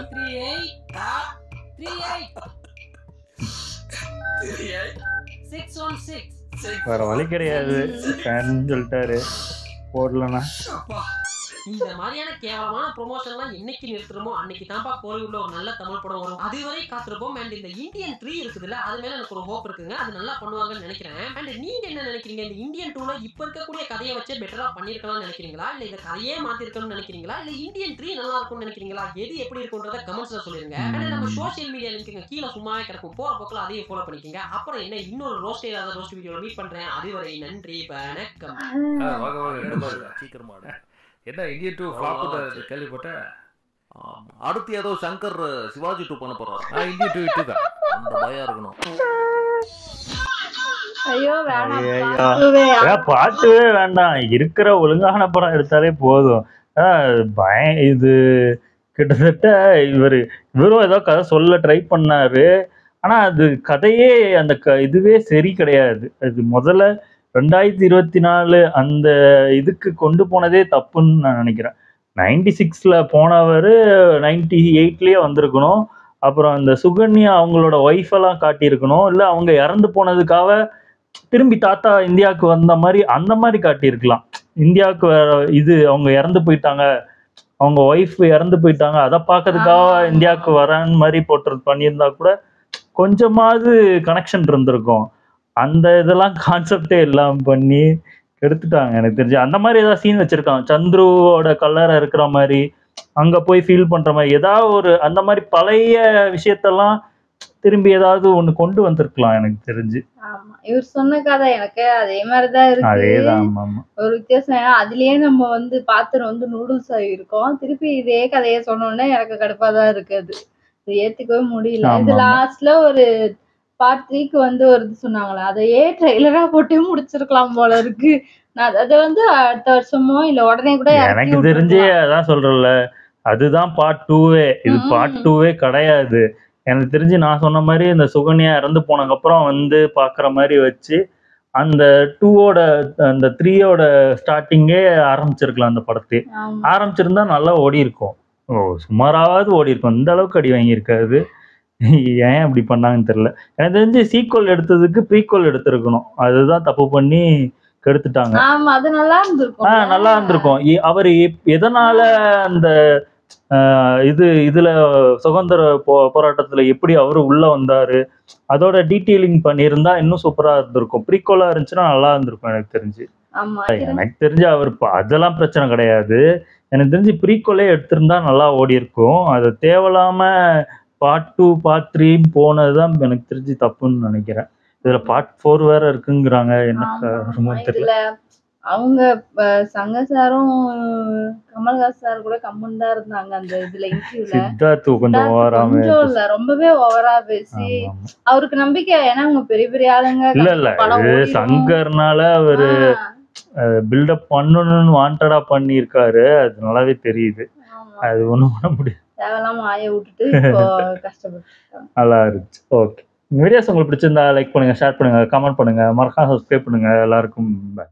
38 616 வேற வழி கிடையாது, சொல்லிட்டாரு போடலன்னா. இந்த மாதிரியான கேவலமான ப்ரொமோஷன்லாம் என்னைக்கு நிறுத்துறோமோ அன்னைக்கு தான்ப்பா கோலிவுட்ல ஒரு நல்ல தமிழ் படம் வரும். அதுவரை காத்திருப்போம். அண்ட் இந்த இந்தியன் 3 இருக்குதுல்ல, அது மேல எனக்கு ஒரு ஹோப் இருக்குங்க, அது நல்லா பண்ணுவாங்கன்னு நினைக்கிறேன். அண்ட் நீங்க என்ன நினைக்கிறீங்க? இந்த இந்தியன் 2ல இப்ப இருக்கக்கூடிய கதையை வச்சு பெட்டரா பண்ணிருக்கலாம்னு நினைக்கிறீங்களா, இல்ல இந்த கதையே மாத்திருக்கணும்னு நினைக்கிறீங்களா, இல்ல இந்தியன் 3 நல்லா இருக்கும்னு நினைக்கிறீங்களா? எது எப்படி இருக்குன்றத கமெண்ட்ஸ்ல சொல்லிருங்க. அண்ட் நம்ம சோஷியல் மீடியா லிங்க் கீழே சும்மாவே கிடக்கும், போற போக்குல அதையும் ஃபாலோ பண்ணிக்கங்க. அப்புறம் என்ன இன்னொரு ரோஸ்ட் வீடியோல மீட் பண்றேன். அதுவரை நன்றி, வணக்கம். சீக்கிரமா என்ன இந்தியன் 2 ஃப்ளாப் கேள்விப்பட்டேன். அடுத்து ஏதோ சங்கர் சிவாஜி 2 பண்ண போறாரு. இந்தியன் 2 இட்டு தான் அந்த பயம் இருக்கணும். ஐயோ வேணாம், பாட்டுவே வேண்டாம், இருக்கிற ஒழுங்கான படம் எடுத்தாலே போதும். இது கிட்டத்தட்ட இவரும் ஏதோ கதை சொல்ல ட்ரை பண்ணாரு, ஆனா அது கதையே அந்த இதுவே சரி கிடையாது. அது முதல்ல 2024 அந்த இதுக்கு கொண்டு போனதே தப்புன்னு நான் நினைக்கிறேன். 96ல போனவர் 98லயே வந்திருக்கணும். அப்புறம் அந்த சுகன்யா அவங்களோட ஒய்ஃபெல்லாம் காட்டியிருக்கணும், இல்லை அவங்க இறந்து போனதுக்காக திரும்பி தாத்தா இந்தியாவுக்கு வந்த மாதிரி அந்த மாதிரி காட்டியிருக்கலாம். இந்தியாவுக்கு வேற இது அவங்க இறந்து போயிட்டாங்க, அவங்க ஒய்ஃப் இறந்து போயிட்டாங்க, அதை பார்க்கறதுக்காக இந்தியாவுக்கு வரன்னு மாதிரி பண்ணியிருந்தா கூட கொஞ்சமாவது கனெக்ஷன் இருந்திருக்கும். அந்த இதெல்லாம் கான்செப்டே எல்லாம் பண்ணி எடுத்துட்டாங்க. எனக்கு தெரிஞ்சு அந்த மாதிரி ஏதாவது சீன் வச்சிருக்காங்க, சந்துருவோட கல்லறை இருக்கிற மாதிரி, அங்க போய் ஃபீல் பண்ற மாதிரி ஏதாவது ஒரு அந்த மாதிரி பழைய விஷயத்தெல்லாம் திரும்பி ஏதாவது ஒண்ணு கொண்டு வந்திருக்கலாம் எனக்கு தெரிஞ்சு. ஆமா, இவர் சொன்ன கதை எனக்கு அதே மாதிரிதான் இருக்கு. அதேதான். ஒரு வித்தியாசம், ஏன்னா அதுலயே நம்ம பாத்திரம் நூடுல்ஸ் ஆகிருக்கோம், திருப்பி இதே கதையை சொன்னோன்னே எனக்கு கடுப்பாதான் இருக்கு. அது ஏத்துக்கவே முடியல. இது லாஸ்ட்ல ஒரு பார்ட் 3க்கு ஒரு இது சொன்னாங்களா, அதையே ட்ரெய்லரா போட்டு முடிச்சிருக்கலாம் போல இருக்கு. நான் அதை அடுத்த வருஷமோ இல்ல உடனே கூட எனக்கு தெரிஞ்சே அதான் சொல்றேன்ல, அதுதான் பார்ட் 2வே. இது பார்ட் 2வே கிடையாது எனக்கு தெரிஞ்சு. நான் சொன்ன மாதிரி இந்த சுகன்யா இறந்து போனதுக்கு அப்புறம் பாக்குற மாதிரி வச்சு அந்த 2ஓட அந்த 3யோட ஸ்டார்டிங்கே ஆரம்பிச்சிருக்கலாம். அந்த படத்தை ஆரம்பிச்சிருந்தா நல்லா ஓடி இருக்கும், சுமாராவது ஓடி இருக்கும். இந்த அளவுக்கு அடி வாங்கியிருக்காது. ஏன் அப்படி பண்ணாங்கன்னு தெரியல. எனக்கு தெரிஞ்சு சீக்வல் எடுத்ததுக்கு ப்ரீக்வல் எடுத்திருக்கணும், அதுதான் தப்பு பண்ணி கெடுத்துட்டாங்க. நல்லா இருந்திருக்கும். அவரு எதனால அந்த இதுல சுதந்திர போராட்டத்துல எப்படி அவரு உள்ள வந்தாரு, அதோட டீட்டெயிலிங் பண்ணியிருந்தா இன்னும் சூப்பரா இருந்திருக்கும். ப்ரீக்வலா இருந்துச்சுன்னா நல்லா இருந்திருக்கும் எனக்கு தெரிஞ்சு. எனக்கு தெரிஞ்சு அவர் அதெல்லாம் பிரச்சனை கிடையாது. எனக்கு தெரிஞ்சு ப்ரீக்வலே எடுத்திருந்தா நல்லா ஓடி இருக்கும். அது தேவையில்லாம பார்ட் 2 பார்ட் 3 போனதுதான் எனக்கு தெரிஞ்சு தப்புன்னு நினைக்கிறேன். இதுல பார்ட் 4 வேற இருக்குங்கிறாங்க. எனக்கு ரொம்ப தெரியல. அவங்க சங்க சாரும் கமல்ஹாசன் சார் கூட கம்முன்னு தான் இருந்தாங்க அந்த இதுல இன்டர்வியூல. சித்தார்த் கொஞ்சம் ஓவராம இல்ல ரொம்பவே ஓவரா பேசி அவருக்கு நம்பிக்கை. ஏன்னா அவங்க பெரிய பெரிய ஆளுங்க. இல்ல சங்கர்னால அவரு பில்டப் பண்ணணும்னு வாண்டடா பண்ணியிருக்காரு. அது நல்லாவே தெரியுது. அது ஒண்ணும் பண்ண முடியாது. தேவையில்லாம ஆய விட்டுட்டு இப்போ கஷ்டப்பட்டு நல்லா இருந்துச்சு. ஓகே, வீடியோஸ் உங்களுக்கு பிடிச்சிருந்தா லைக் பண்ணுங்க, ஷேர் பண்ணுங்க, கமெண்ட் பண்ணுங்க, மறக்காம சப்ஸ்கிரைப் பண்ணுங்க. எல்லாருக்கும் பாய்.